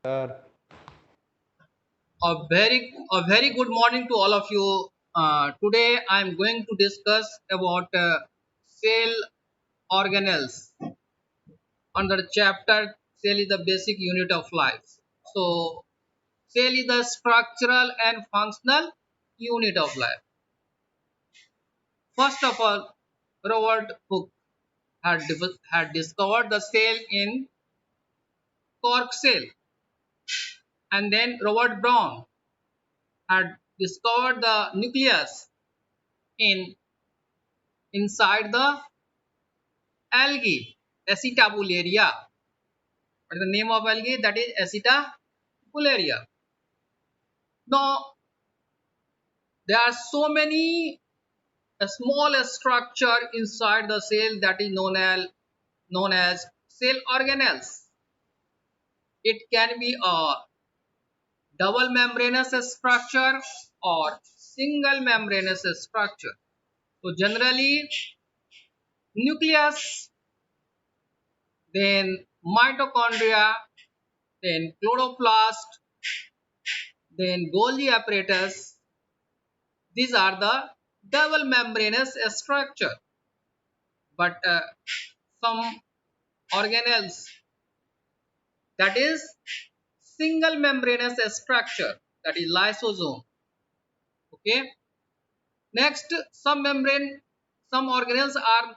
Uh, A very good morning to all of you. Today I am going to discuss about cell organelles under the chapter cell is the basic unit of life. So cell is the structural and functional unit of life. First of all, Robert Hooke had discovered the cell in cork cell, and then Robert Brown had discovered the nucleus in inside the algae, acetabularia. What is the name of algae? That is acetabularia. Now, there are so many small structure inside the cell that is known as cell organelles. It can be a double membranous structure or single membranous structure. So generally, nucleus, then mitochondria, then chloroplast, then Golgi apparatus. These are the double membranous structure. But some organelles, that is single membranous structure, that is lysosome. Okay. Next, some organelles are,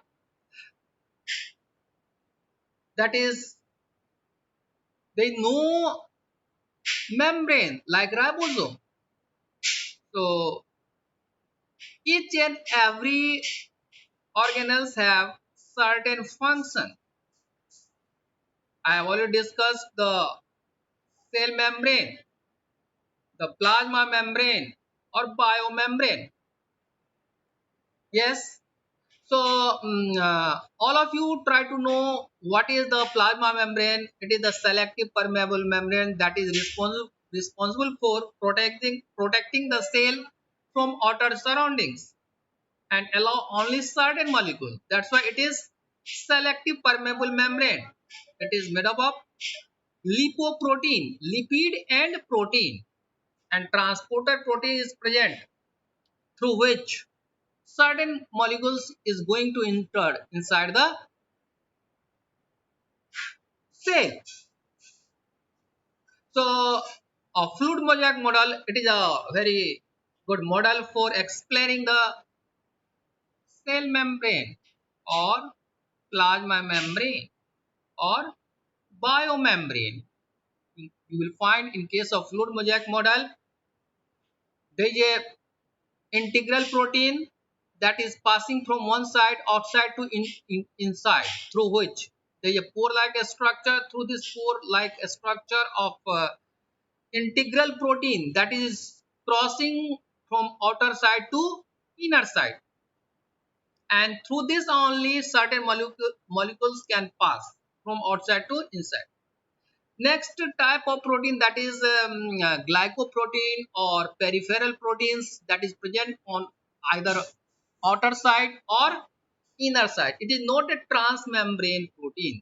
that is, they no membrane like ribosome. So each and every organelles have certain function. I have already discussed the cell membrane, the plasma membrane or biomembrane. Yes. So all of you try to know what is the plasma membrane. It is the selective permeable membrane that is responsible for protecting the cell from outer surroundings and allow only certain molecules. That's why it is selective permeable membrane. It is made up of lipoprotein, lipid and protein, and transporter protein is present through which certain molecules is going to enter inside the cell. So a fluid mosaic model, it is a very good model for explaining the cell membrane or plasma membrane or biomembrane. You will find in case of fluid mosaic model, there is a integral protein that is passing from one side outside to inside, through which there is a pore like structure. Through this pore like structure of integral protein, that is crossing from outer side to inner side, and through this only certain molecules can pass from outside to inside. Next type of protein, that is glycoprotein or peripheral proteins, that is present on either outer side or inner side. It is not a transmembrane protein.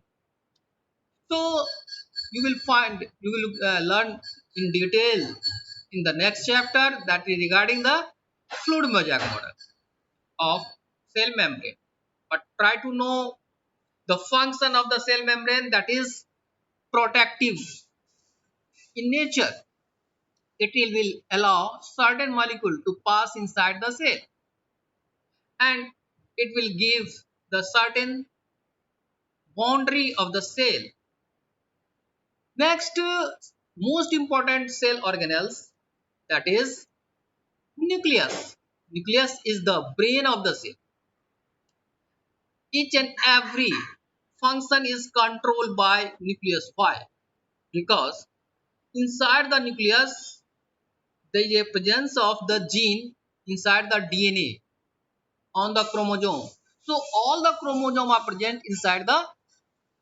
So you will learn in detail in the next chapter, that is regarding the fluid mosaic model of cell membrane. But try to know the function of the cell membrane, that is protective in nature. It will allow certain molecule to pass inside the cell, and it will give the certain boundary of the cell. Next, most important cell organelles, that is nucleus. Nucleus is the brain of the cell. Each and every function is controlled by nucleus. Why? Because inside the nucleus there is a presence of the gene inside the DNA on the chromosome. So all the chromosome are present inside the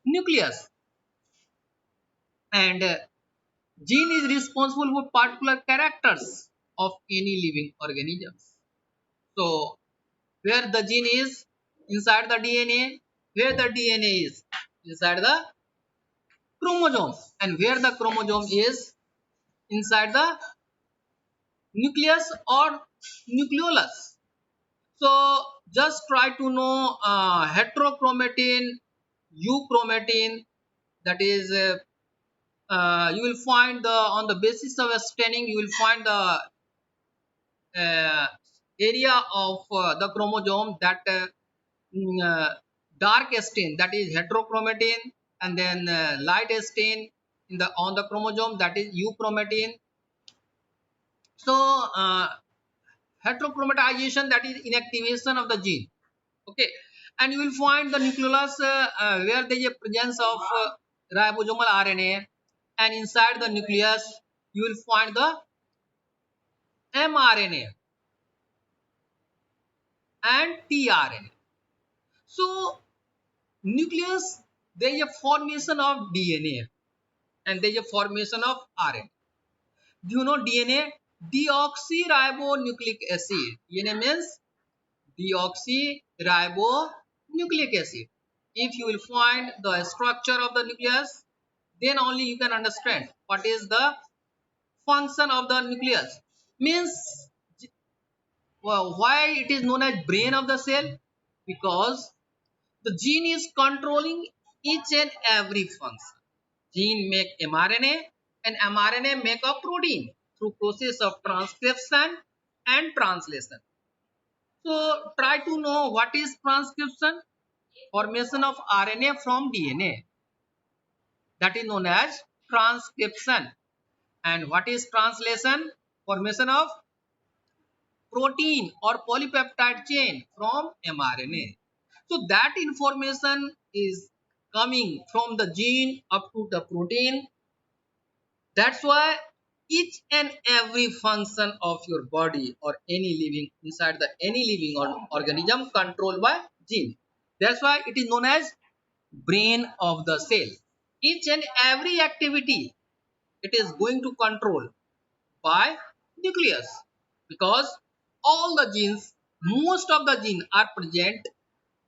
nucleus, and gene is responsible for particular characters of any living organisms. So where the gene is inside the DNA, where the DNA is inside the chromosome, and where the chromosome is inside the nucleus or nucleolus. So just try to know heterochromatin, euchromatin, that is you will find the on the basis of a staining you will find the uh, area of the chromosome that dark stain, that is heterochromatin, and then light stain in the on the chromosome, that is euchromatin. So heterochromatization, that is inactivation of the gene. Okay, and you will find the nucleolus where there is a presence of ribosomal RNA, and inside the nucleus you will find the mRNA and tRNA. So nucleus, there is a formation of DNA and there is a formation of RNA. Do you know DNA? Deoxyribonucleic acid. DNA means deoxyribonucleic acid. If you will find the structure of the nucleus, then only you can understand what is the function of the nucleus. Means, well, why it is known as brain of the cell? Because the gene is controlling each and every function. Gene make mRNA and mRNA make a protein through process of transcription and translation. So try to know what is transcription. Formation of RNA from DNA, that is known as transcription. And what is translation? Formation of protein or polypeptide chain from mRNA. So that information is coming from the gene up to the protein. That's why each and every function of your body or any living inside the any living organism controlled by gene. That's why it is known as brain of the cell. Each and every activity it is going to control by nucleus, because all the genes, most of the genes are present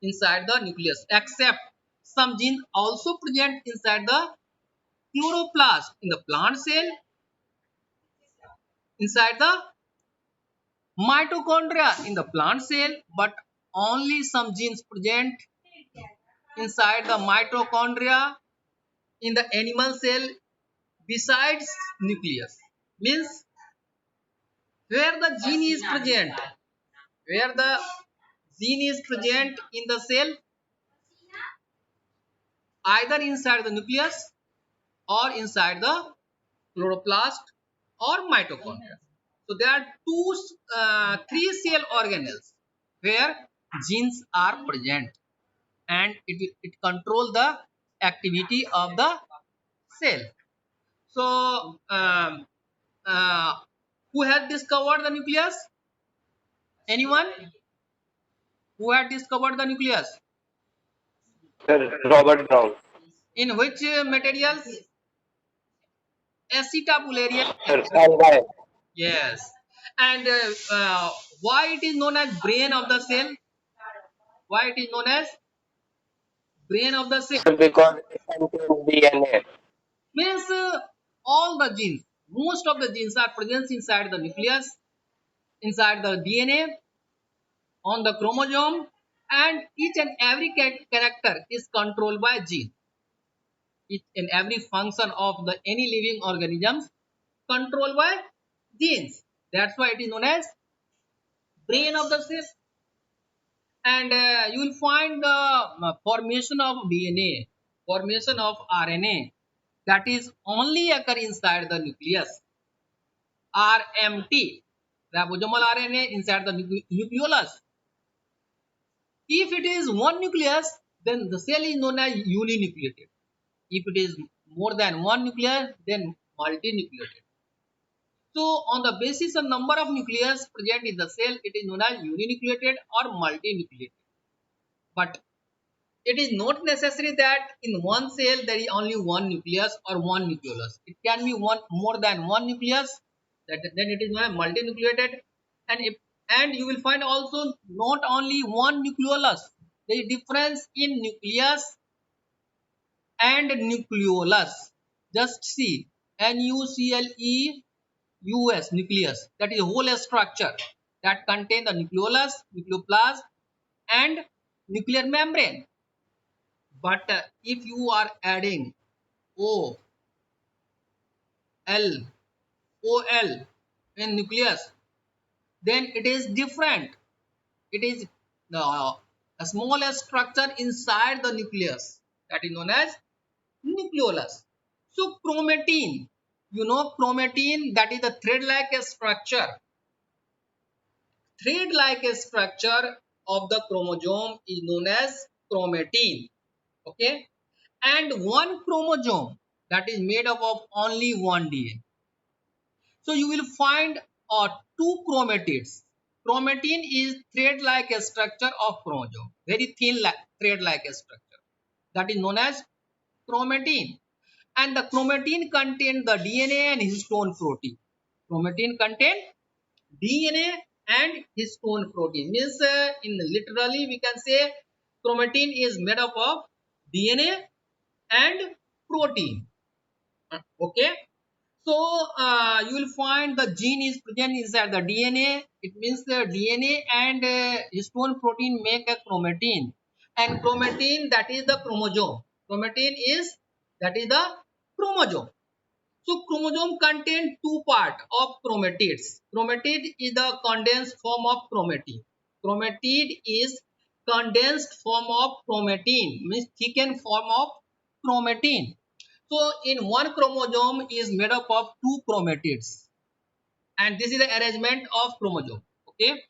inside the nucleus, except some genes also present inside the chloroplast in the plant cell, inside the mitochondria in the plant cell, but only some genes present inside the mitochondria in the animal cell besides nucleus. Means where the gene is present, where the gene is present in the cell, either inside the nucleus or inside the chloroplast or mitochondria. So there are three cell organelles where genes are present, and it control the activity of the cell. So uh, who has discovered the nucleus? Anyone who had discovered the nucleus? Sir, Robert Brown. In which materials? Acetabularia. Sir, Algae. Yes. And why it is known as brain of the cell? Why it is known as brain of the cell? Sir, because it contains DNA. Means all the genes, most of the genes are present inside the nucleus, inside the DNA, on the chromosome, and each and every character is controlled by gene. Each and every function of the any living organisms controlled by genes. That's why it is known as brain of the cell. And you will find the formation of DNA, formation of RNA, that is only occur inside the nucleus. RMT, ribosomal RNA inside the nucleolus. If it is one nucleus, then the cell is known as uninucleated. If it is more than one nucleus, then multinucleated. So on the basis of number of nucleus present in the cell, it is known as uninucleated or multinucleated. But it is not necessary that in one cell there is only one nucleus or one nucleolus. It can be one more than one nucleus. Then it is known as multinucleated. And you will find also not only one nucleolus. There is difference in nucleus and nucleolus. Just see, nucleus, nucleus. That is whole structure that contain the nucleolus, nucleoplasm, and nuclear membrane. But if you are adding O, L, OL in nucleus, then it is different. It is a small structure inside the nucleus that is known as nucleolus. So chromatin, you know chromatin, that is the thread-like structure. Thread-like structure of the chromosome is known as chromatin. Okay, and one chromosome that is made up of only one DNA. So you will find two chromatids. Chromatin is thread-like structure of chromosome, very thin thread-like structure. That is known as chromatin. And the chromatin contains the DNA and histone protein. Chromatin contains DNA and histone protein. Means in literally we can say chromatin is made up of DNA and protein. Okay. So you will find the gene is present inside the DNA. It means the DNA and histone protein make a chromatin, and chromatin, that is the chromosome. Chromatin is, that is the chromosome. So chromosome contain two part of chromatids. Chromatid is the condensed form of chromatin. Chromatid is condensed form of chromatin, means thickened form of chromatin. So in one chromosome is made up of two chromatids, and this is the arrangement of chromosome. Okay,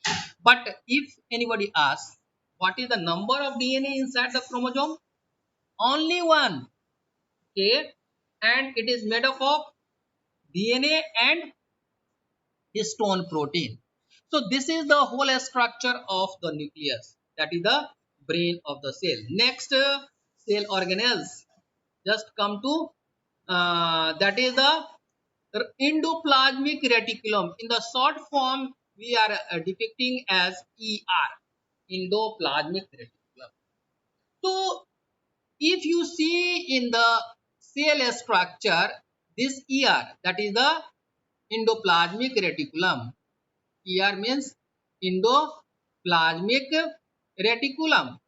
but if anybody asks what is the number of DNA inside the chromosome, only one. Okay, and it is made up of DNA and histone protein. So this is the whole structure of the nucleus, that is the brain of the cell. Next, cell organelles. Just come to that is the endoplasmic reticulum. In the short form, we are depicting as ER, endoplasmic reticulum. So if you see in the cell structure, this ER, that is the endoplasmic reticulum. ER means endoplasmic reticulum.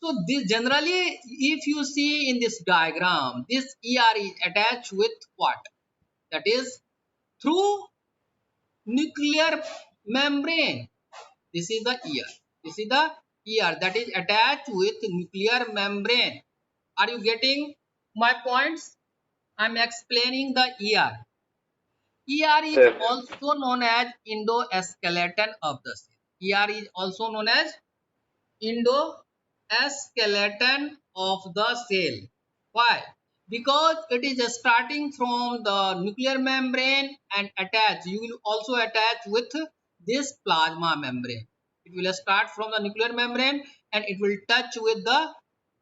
So this generally, if you see in this diagram, this ER is attached with what? That is through nuclear membrane. This is the ER. This is the ER that is attached with nuclear membrane. Are you getting my points? I am explaining the ER. ER is Sir. also known as endoskeleton of the cell. ER is also known as endoskeleton of the cell. Why? Because it is starting from the nuclear membrane and attach. You will also attach with this plasma membrane. It will start from the nuclear membrane and it will touch with the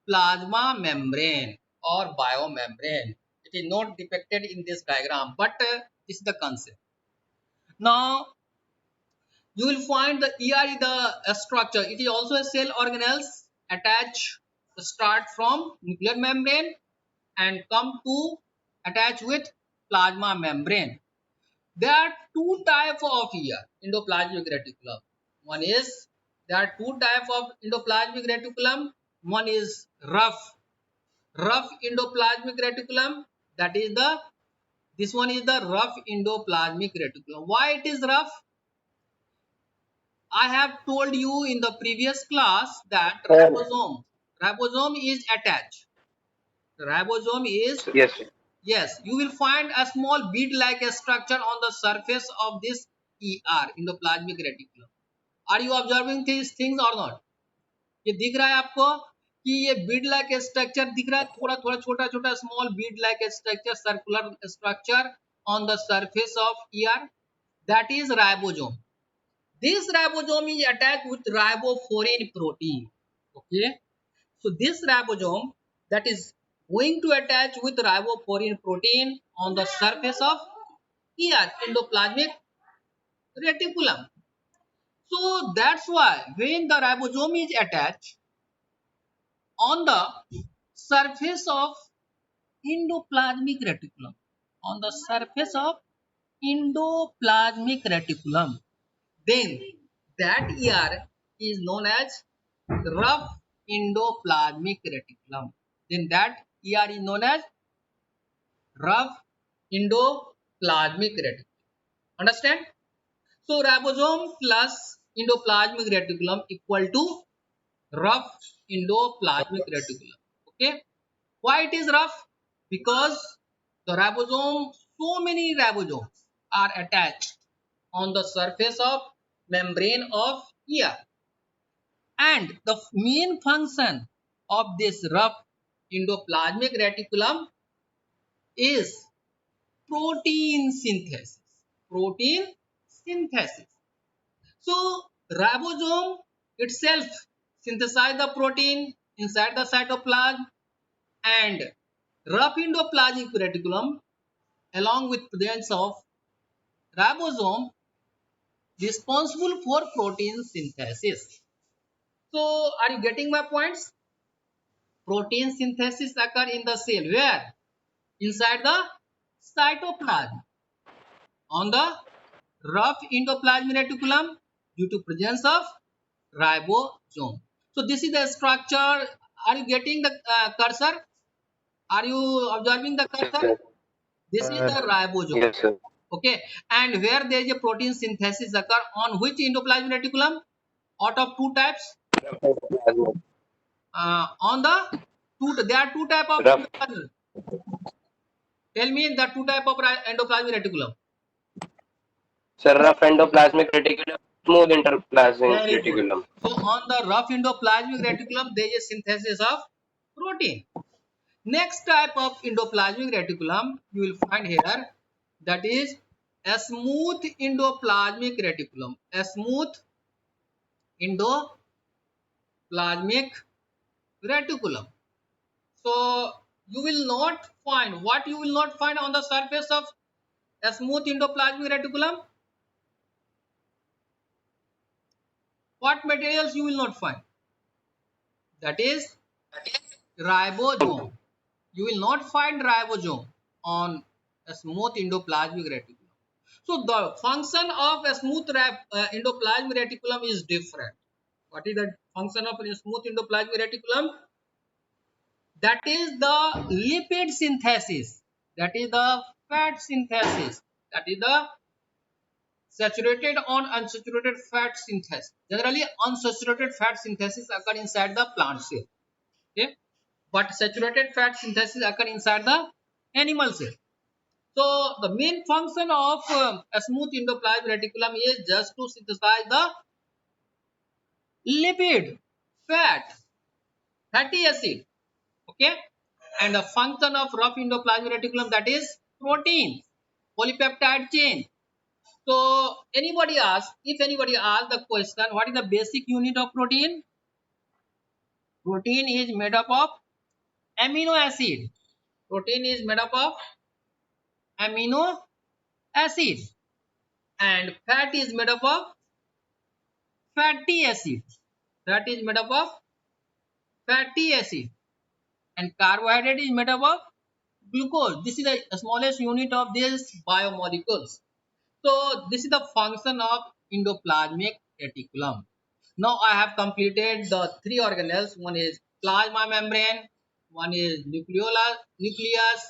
plasma membrane or biomembrane. It is not depicted in this diagram, but this is the concept. Now you will find the ER is the structure. It is also a cell organelles attach, start from nuclear membrane and come to attach with plasma membrane. There are two types of ER, endoplasmic reticulum. One is, there are two types of endoplasmic reticulum. One is rough endoplasmic reticulum. That is the, this one is the rough endoplasmic reticulum. Why it is rough? I have told you in the previous class that Sir. ribosome is attached. Ribosome is, Yes, sir. yes, you will find a small bead like a structure on the surface of this ER, endoplasmic reticulum. Are you observing these things or not? ये दिख रहा है आपको कि ये Beed like structure दिख रहा है, थोड़ा थोड़ा छोटा छोटा small Beed like structure, circular structure on the surface of ER, that is ribosome. This ribosome is attached with riboforeign protein. Okay, so this ribosome that is going to attach with riboforeign protein on the surface of ER, endoplasmic reticulum. So that's why when the ribosome is attached on the surface of endoplasmic reticulum. On the surface of endoplasmic reticulum, then that ER is known as rough endoplasmic reticulum. Then that ER is known as rough endoplasmic reticulum. Understand? So ribosome plus endoplasmic reticulum equal to rough endoplasmic reticulum. Okay. Why it is rough? Because the ribosome, so many ribosomes are attached on the surface of membrane of ER, and the main function of this rough endoplasmic reticulum is protein synthesis. Protein synthesis. So ribosome itself synthesize the protein inside the cytoplasm, and rough endoplasmic reticulum along with presence of ribosome responsible for protein synthesis. So are you getting my points? Protein synthesis occur in the cell where? Inside the cytoplasm on the rough endoplasmic reticulum due to presence of ribosome. So this is the structure. Are you getting the cursor? Are you observing the Yes, cursor? sir. This is the ribosome. Yes, sir. Okay, and where there is a protein synthesis occur on which endoplasmic reticulum? Out of two types, on the two. There are two type of Rough, endoplasm. Tell me the two type of endoplasmic reticulum. sir, rough endoplasmic reticulum, smooth endoplasmic Very good. reticulum. So on the rough endoplasmic reticulum, there is a synthesis of protein. Next type of endoplasmic reticulum you will find here, that is a smooth endoplasmic reticulum. A smooth endoplasmic reticulum. So you will not find, what you will not find on the surface of a smooth endoplasmic reticulum. What materials you will not find? That is ribosome. You will not find ribosome on a smooth endoplasmic reticulum. So the function of a smooth endoplasmic reticulum is different. What is the function of a smooth endoplasmic reticulum? That is the lipid synthesis. That is the fat synthesis. That is the saturated on unsaturated fat synthesis. Generally, unsaturated fat synthesis occur inside the plant cell. Okay, but saturated fat synthesis occur inside the animal cell. So the main function of a smooth endoplasmic reticulum is just to synthesize the lipid, fat, fatty acid. Okay, and the function of rough endoplasmic reticulum, that is protein, polypeptide chain. So anybody asks, if anybody asks the question, what is the basic unit of protein? Protein is made up of amino acid. Protein is made up of amino acid, and fat is made up of fatty acid. That is made up of fatty acid, and carbohydrate is made up of glucose. This is the smallest unit of these biomolecules. So this is the function of endoplasmic reticulum. Now I have completed the three organelles. One is plasma membrane, one is nucleus,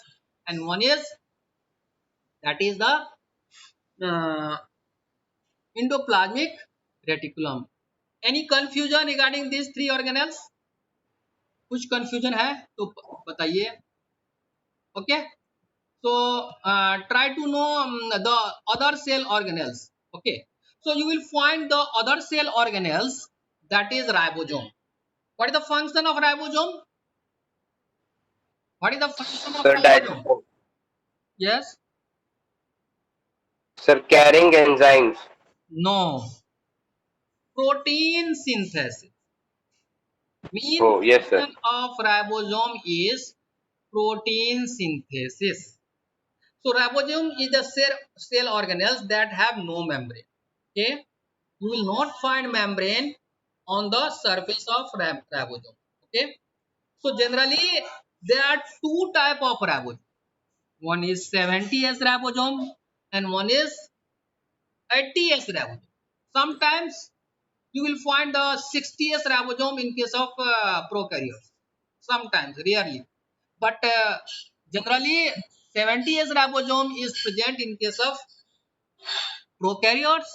and one is, that is the uh, endoplasmic reticulum. Any confusion regarding these three organelles? कुछ confusion है तो बताइए. Okay, so try to know the other cell organelles. Okay, so you will find the other cell organelles, that is ribosome. What is the function of ribosome? What is the function of Sir, ribosome? digestion. Yes? Sir, carrying enzymes. No. Protein synthesis. Main Oh, yes, sir. function of ribosome is protein synthesis. So ribosome is the cell organelles that have no membrane. Okay, you will not find membrane on the surface of ribosome. Okay, so generally there are two type of ribosome. One is 70S ribosome and one is 80S ribosome. Sometimes you will find the 60S ribosome in case of prokaryotes. Sometimes, rarely. But generally 70S ribosome is present in case of prokaryotes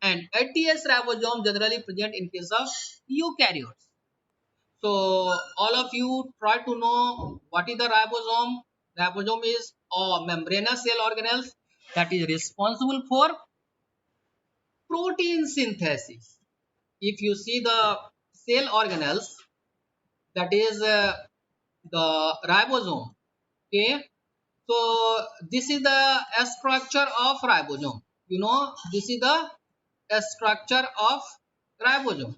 and 80S ribosome generally present in case of eukaryotes. So all of you try to know what is the ribosome. Ribosome is a membranous cell organelles that is responsible for protein synthesis. If you see the cell organelles, that is the ribosome. Okay, so this is the structure of ribosome. You know, this is the structure of ribosome.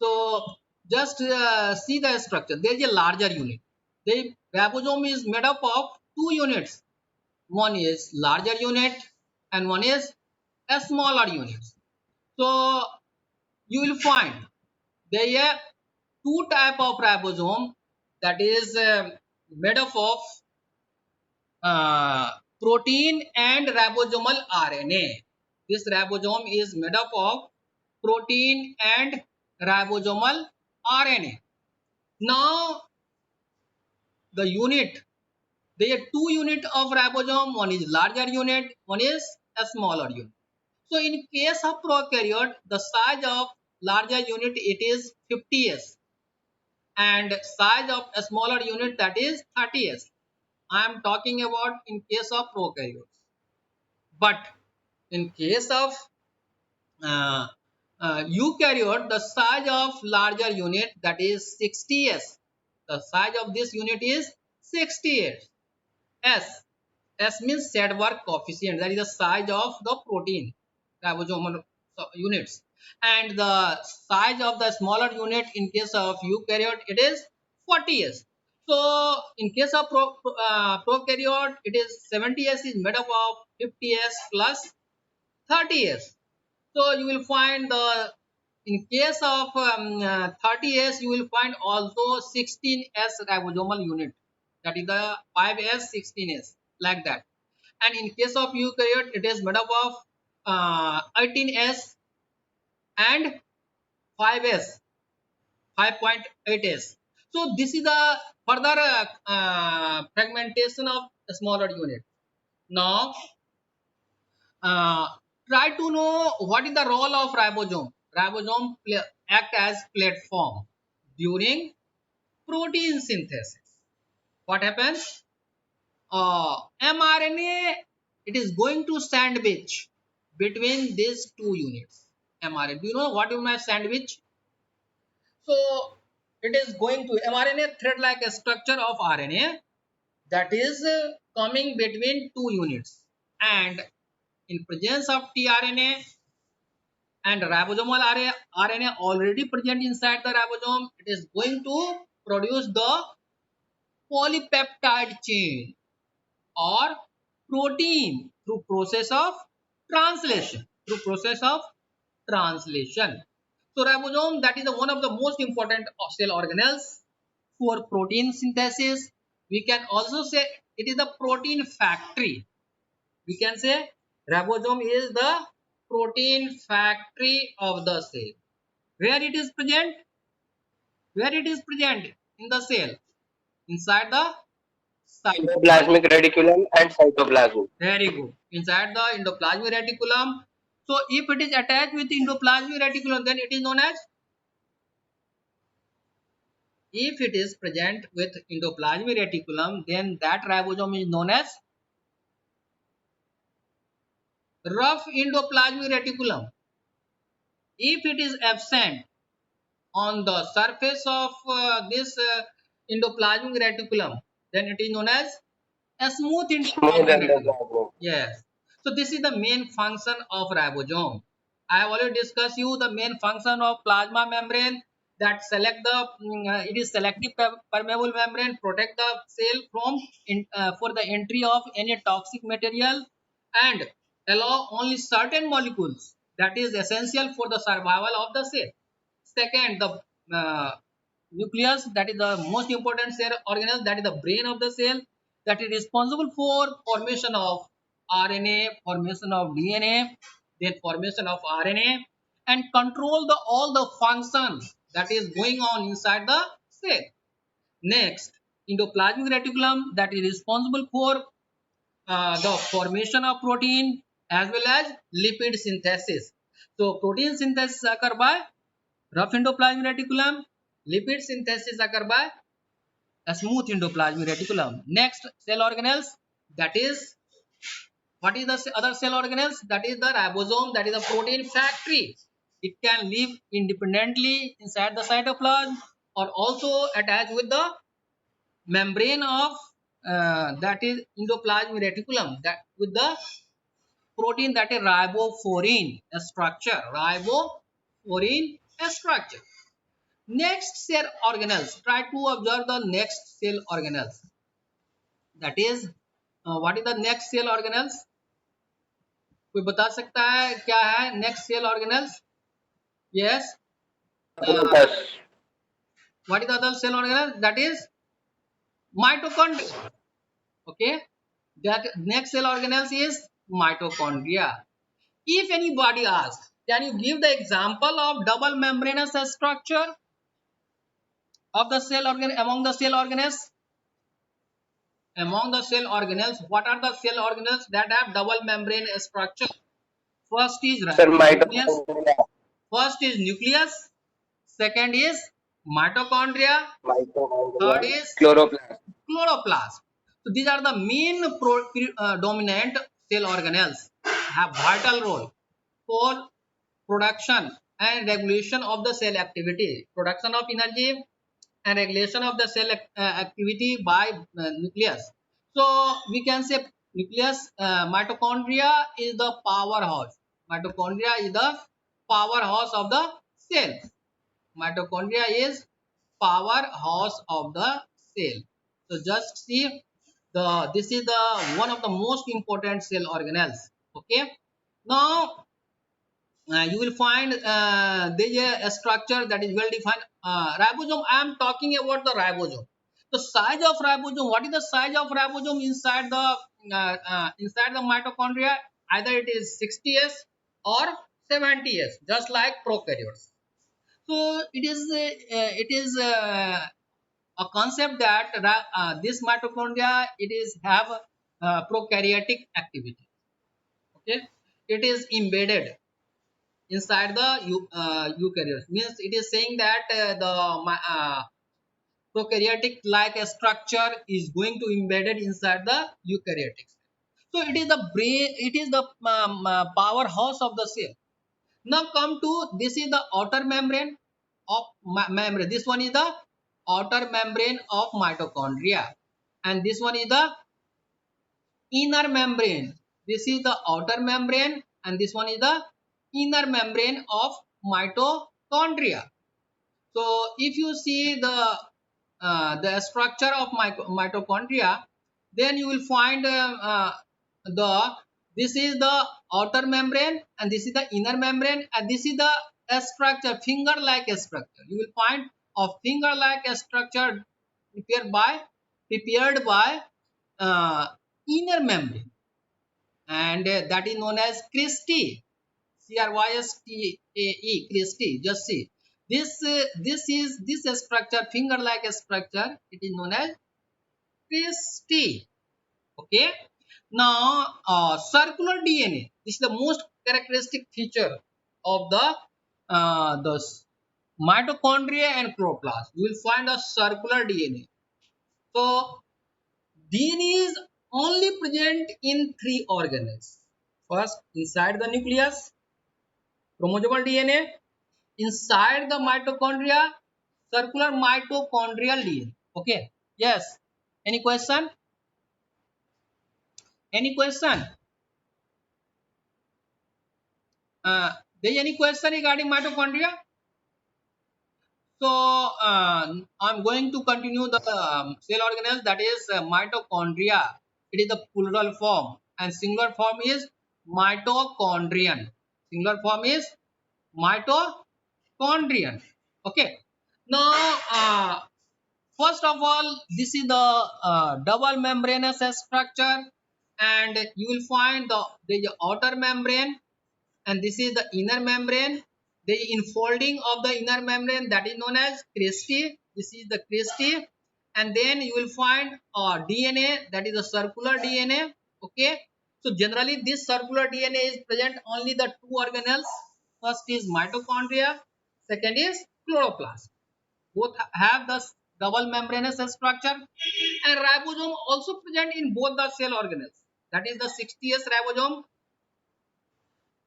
So just see the structure. There is a larger unit. The ribosome is made up of two units. One is larger unit and one is a smaller unit. So you will find there are two type of ribosome, that is made up of uh, protein and ribosomal RNA. This ribosome is made up of protein and ribosomal RNA. Now the unit, there are two unit of ribosome. One is larger unit, one is a smaller unit. So in case of prokaryote, the size of larger unit it is 50s and size of a smaller unit that is 30s. I am talking about in case of prokaryotes. But in case of uh, eukaryote, the size of larger unit that is 60s. The size of this unit is 68. S. S means said work coefficient. That is the size of the protein ribosomal units. And the size of the smaller unit in case of eukaryote it is 40s. So in case of prokaryote it is 70s is made up of 50s plus 30s. So you will find the in case of 30s you will find also 16s ribosomal unit, that is the 5s 16s like that. And in case of eukaryote it is made up of 18s and 5s 5.8s. So this is the further fragmentation of smaller unit. Now uh, try to know what is the role of ribosome. Ribosome act as platform during protein synthesis. What happens? mRNA, it is going to sandwich between these two units. mRNA. Do you know what you mean sandwich? So it is going to mRNA thread-like structure of RNA that is coming between two units, and in presence of tRNA and ribosomal RNA already present inside the ribosome, it is going to produce the polypeptide chain or protein through process of translation. So ribosome, that is one of the most important cell organelles for protein synthesis. We can also say it is the protein factory. We can say ribosome is the protein factory of the cell. Where it is present? Where it is present in the cell? Inside the cytoplasm. Endoplasmic reticulum and cytoplasm. Very good. Inside the endoplasmic reticulum. So if it is attached with endoplasmic reticulum, then it is known as, if it is present with endoplasmic reticulum, then that ribosome is known as rough endoplasmic reticulum. If it is absent on the surface of this endoplasmic reticulum, then it is known as a smooth Smooth endoplasmic reticulum. endoplasm. Yes. So this is the main function of ribosome. I have already discussed you the main function of plasma membrane, that select the it is selective permeable membrane, protect the cell from for the entry of any toxic material and allow only certain molecules that is essential for the survival of the cell. Second, the nucleus, that is the most important cell organelle, that is the brain of the cell, that is responsible for formation of RNA, formation of DNA, then formation of RNA, and control the all the functions that is going on inside the cell. Next, endoplasmic reticulum, that is responsible for the formation of protein as well as lipid synthesis. So protein synthesis occur by rough endoplasmic reticulum, lipid synthesis occur by a smooth endoplasmic reticulum. Next, cell organelles, that is, what is the other cell organelles? That is the ribosome, that is the protein factory. It can live independently inside the cytoplasm or also attached with the membrane of that is endoplasmic reticulum, that with the protein, that is ribofourin structure, ribofourin structure. Next cell organelles, try to observe the next cell organelles, that is what is the next cell organelles? कोई बता सकता है क्या है next cell organelles? Yes. uh, Nucleus. what is the other cell organelle? That is mitochondria. Okay, that next cell organelles is mitochondria. If anybody asks, can you give the example of double membranous structure of the cell organ among the cell organelles? Among the cell organelles, what are the cell organelles that have double membrane structure? First is Sir, nucleus. mitochondria, First is nucleus. Second is mitochondria. mitochondria, Third is chloroplast. chloroplast. So these are the main dominant cell organelles, have vital role for production and regulation of the cell activity, production of energy and regulation of the cell activity by nucleus. So we can say nucleus, mitochondria is the powerhouse. Mitochondria is the powerhouse of the cell. Mitochondria is powerhouse of the cell. So just see the this is the one of the most important cell organelles. Okay. Now you will find there is a structure that is well defined. Ribosome. I am talking about the ribosome. The size of ribosome. What is the size of ribosome inside the mitochondria? Either it is 60s or 70s, just like prokaryotes. So it is a concept that this mitochondria, it is have prokaryotic activity. Okay, it is embedded inside the eukaryotes. Means it is saying that the prokaryotic like a structure is going to embedded inside the eukaryotic cell. So it is the brain, it is the powerhouse of the cell. Now come to, this is the outer membrane of membrane. This one is the outer membrane of mitochondria, and this one is the inner membrane. This is the outer membrane, and this one is the inner membrane of mitochondria. So if you see the structure of mitochondria, then you will find the this is the outer membrane, and this is the inner membrane, and this is the structure, finger like structure. You will find a finger like structure prepared by uh, inner membrane, and that is known as Christie. CRYSTAE, Christie. Just see this structure, finger like structure, it is known as Christie. Okay. Now circular DNA, this is the most characteristic feature of the mitochondria and chloroplast. You will find a circular DNA. So DNA is only present in three organelles. First, inside the nucleus, chromosomal DNA. Inside the mitochondria, circular mitochondrial DNA. Okay. Yes. Any question? Any question? There is any question regarding mitochondria? So I'm going to continue the cell organelles, that is mitochondria. It is the plural form, and singular form is mitochondrion. Singular form is mitochondrion. Okay. Now, first of all, this is the double membranous structure, and you will find the outer membrane, and this is the inner membrane. The enfolding of the inner membrane, that is known as cristae. This is the cristae, and then you will find DNA, that is the circular DNA. Okay, so generally this circular DNA is present only the two organelles. First is mitochondria, second is chloroplast. Both have the double membranous structure, and ribosome also present in both the cell organelles. That is the 60s ribosome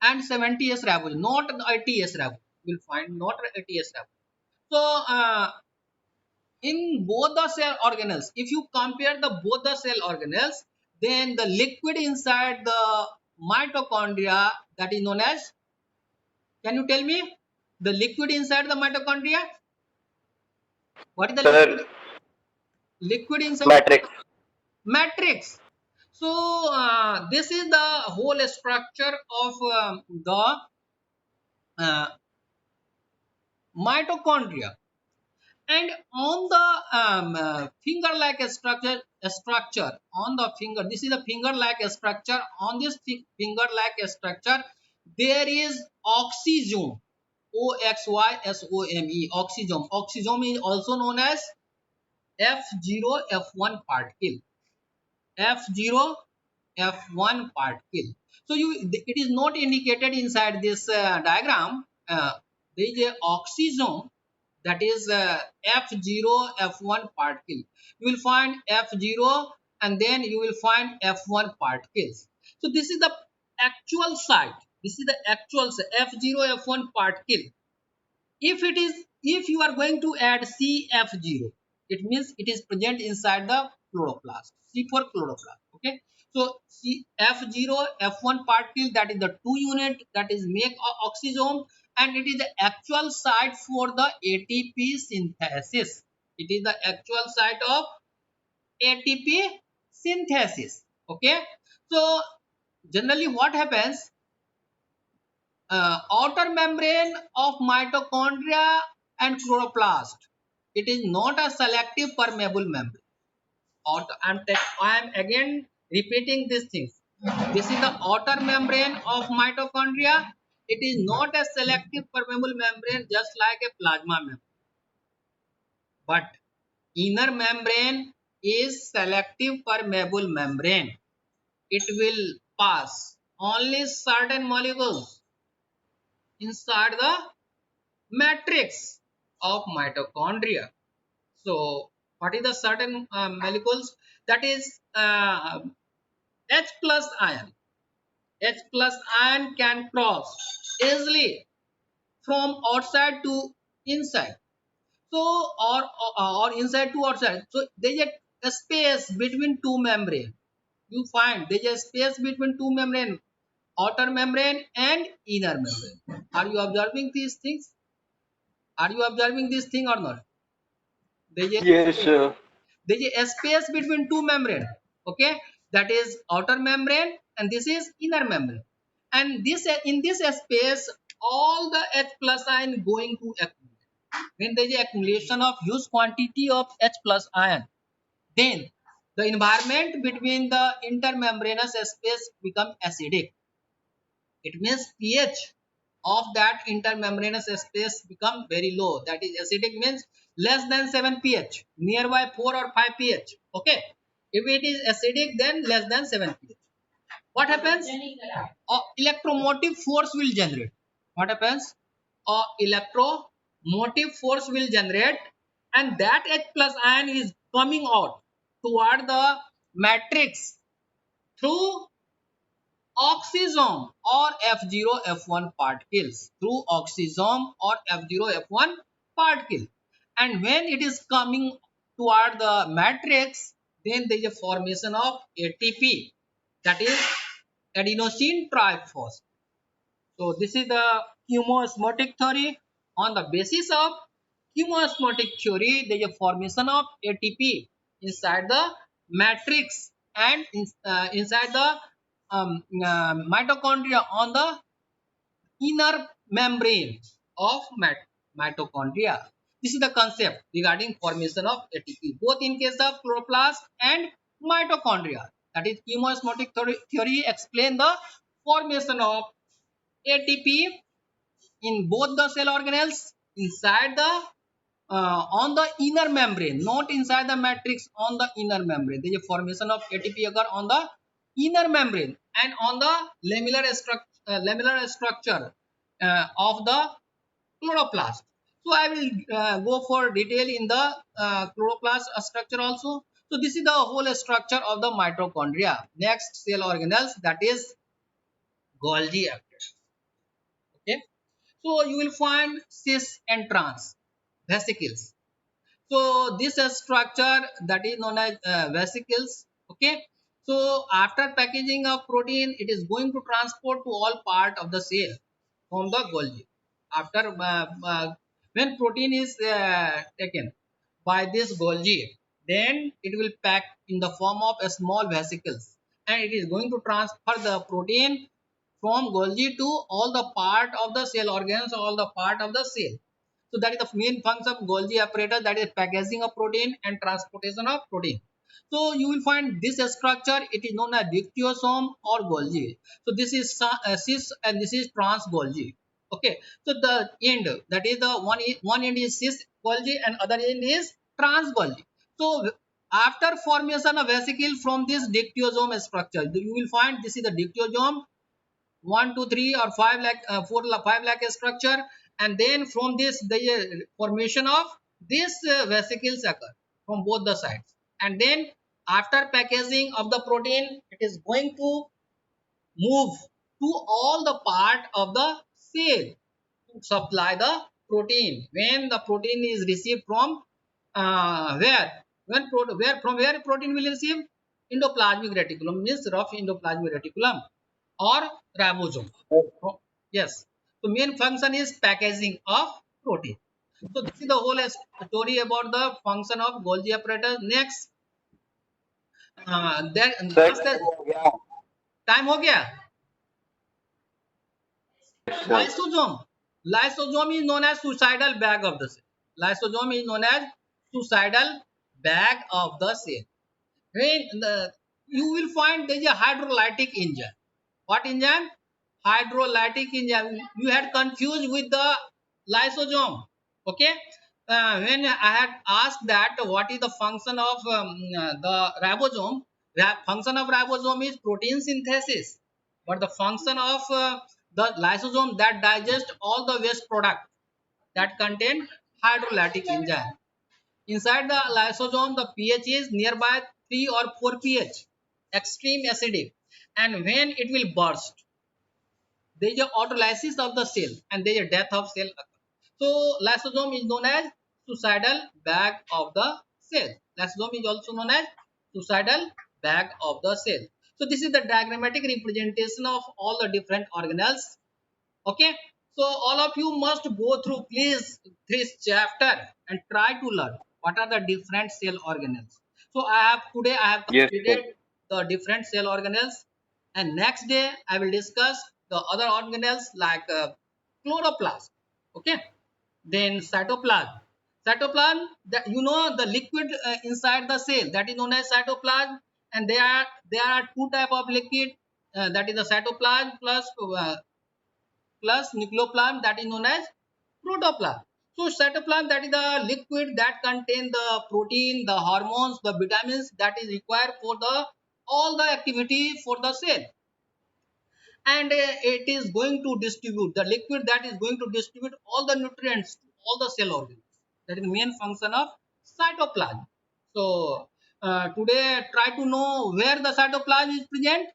and 70s ribosome, not the 80s ribosome. You will find not 80s ribosome. So in both the cell organelles, if you compare the both the cell organelles, then the liquid inside the mitochondria, that is known as, can you tell me the liquid inside the mitochondria? What is the Sir, liquid inside? matrix. Matrix. So this is the whole structure of the uh, mitochondria. And on the finger like structure on the finger, this is the finger like structure. On this finger like structure, there is oxysome, oxysome. Oxysome is also known as F0 F1 particle. F0 F1 particle. So it is not indicated inside this diagram. There is a oxysome, that is F0 F1 particle. You will find F0, and then you will find F1 particles. So this is the actual site. This is the actual F0 F1 particle. If you are going to add CF0, it means it is present inside the chloroplast. C for chloroplast. Okay, so CF0 F1 particle, that is the 2 unit that is make oxysome, and it is the actual site for the ATP synthesis. It is the actual site of ATP synthesis. Okay, so generally what happens, outer membrane of mitochondria and chloroplast, it is not a selective permeable membrane. I am again repeating these things. This is the outer membrane of mitochondria. It is not a selective permeable membrane, just like a plasma membrane. But inner membrane is selective permeable membrane. It will pass only certain molecules inside the matrix of mitochondria. So what is the certain molecules? That is H plus ion. H plus ion can cross easily from outside to inside. So or inside to outside. So there is a space between two membrane. You find there is a space between two membrane, outer membrane and inner membrane. Are you observing these things? Are you observing this thing or not? There is Yes, a, sir. there is a space between two membrane. Okay, that is outer membrane, and this is inner membrane. And this, in this space, all the H plus ion going to accumulate. When there is accumulation of huge quantity of H plus ion, then the environment between the intermembranous space become acidic. It means pH of that intermembranous space become very low. That is, acidic means less than 7 pH, nearby 4 or 5 pH. Okay, if it is acidic, then less than 7 pH. What happens? Electromotive force will generate. What happens? Electromotive force will generate, and that H plus ion is coming out toward the matrix through oxysome or F0 F1 particles, through oxysome or F0 F1 particle. And when it is coming toward the matrix, then there is a formation of ATP, that is adenosine triphosphate. So this is the chemoosmotic theory. On the basis of chemoosmotic theory, there is a formation of ATP inside the matrix and inside the mitochondria on the inner membrane of mitochondria. This is the concept regarding formation of ATP, both in case of chloroplast and mitochondria. That is, chemoosmotic theory explain the formation of ATP in both the cell organelles inside the on the inner membrane, not inside the matrix, on the inner membrane. There is a formation of ATP occur on the inner membrane and on the lamellar structure of the chloroplast. So I will go for detail in the chloroplast structure also. So this is the whole structure of the mitochondria. Next cell organelles, that is Golgi apparatus. Okay. So you will find cis and trans vesicles. So this structure that is known as vesicles. Okay. So after packaging of protein, it is going to transport to all part of the cell from the Golgi. After when protein is taken by this Golgi, then it will pack in the form of a small vesicles, and it is going to transfer the protein from Golgi to all the part of the cell organs, all the part of the cell. So that is the main function of Golgi apparatus, that is packaging of protein and transportation of protein. So you will find this structure, it is known as dictyosome or Golgi. So this is cis and this is trans Golgi. Okay. So the end, that is the one end is cis Golgi and other end is trans Golgi. So after formation of vesicle from this dictyosome structure, you will find this is the dictyosome 1 2 3 or 5 lakh 4 5 lakh structure, and then from this the formation of these vesicles occur from both the sides, and then after packaging of the protein, it is going to move to all the part of the cell to supply the protein. When the protein is received from where where from where protein will receive, endoplasmic reticulum, means rough endoplasmic reticulum or ribosome. Yes. So main function is packaging of protein. So this is the whole story about the function of Golgi apparatus. Next, there sir last time हो गया. time हो गया. Sir Lysosome. Lysosome is known as suicidal bag of the cell. Lysosome is known as suicidal bag of the cell. When you will find there is a hydrolytic engine. What engine? Hydrolytic engine. You had confused with the lysosome. Okay. When I had asked that what is the function of the ribosome, function of ribosome is protein synthesis, but the function of the lysosome that digest all the waste product that contain hydrolytic enzyme. Inside the lysosome, the pH is nearby 3 or 4 pH, extreme acidic, and when it will burst, there is a autolysis of the cell and there is a death of cell. So lysosome is known as suicidal bag of the cell. Lysosome is also known as suicidal bag of the cell. So this is the diagrammatic representation of all the different organelles. Okay. So all of you must go through please this chapter and try to learn what are the different cell organelles. So I have yes sir. completed the different cell organelles, and next day I will discuss the other organelles like chloroplast. Okay. Then cytoplasm. Cytoplasm, that you know the liquid inside the cell, that is known as cytoplasm, and there are two type of liquid, that is the cytoplasm plus nucleoplasm, that is known as protoplasm. So cytoplasm, that is the liquid that contain the protein, the hormones, the vitamins that is required for the all the activity for the cell, and it is going to distribute the liquid that is going to distribute all the nutrients to all the cell organs. That is the main function of cytoplasm. So today try to know where the cytoplasm is present,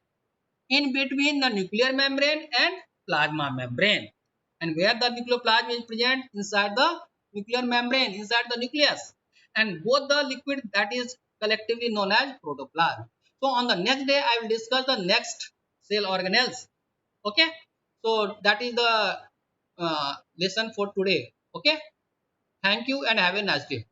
in between the nuclear membrane and plasma membrane, and where the nucleoplasm is present inside the nuclear membrane, inside the nucleus, and both the liquid that is collectively known as protoplasm. So on the next day I will discuss the next cell organelles. Okay. So that is the lesson for today. Okay. Thank you and have a nice day.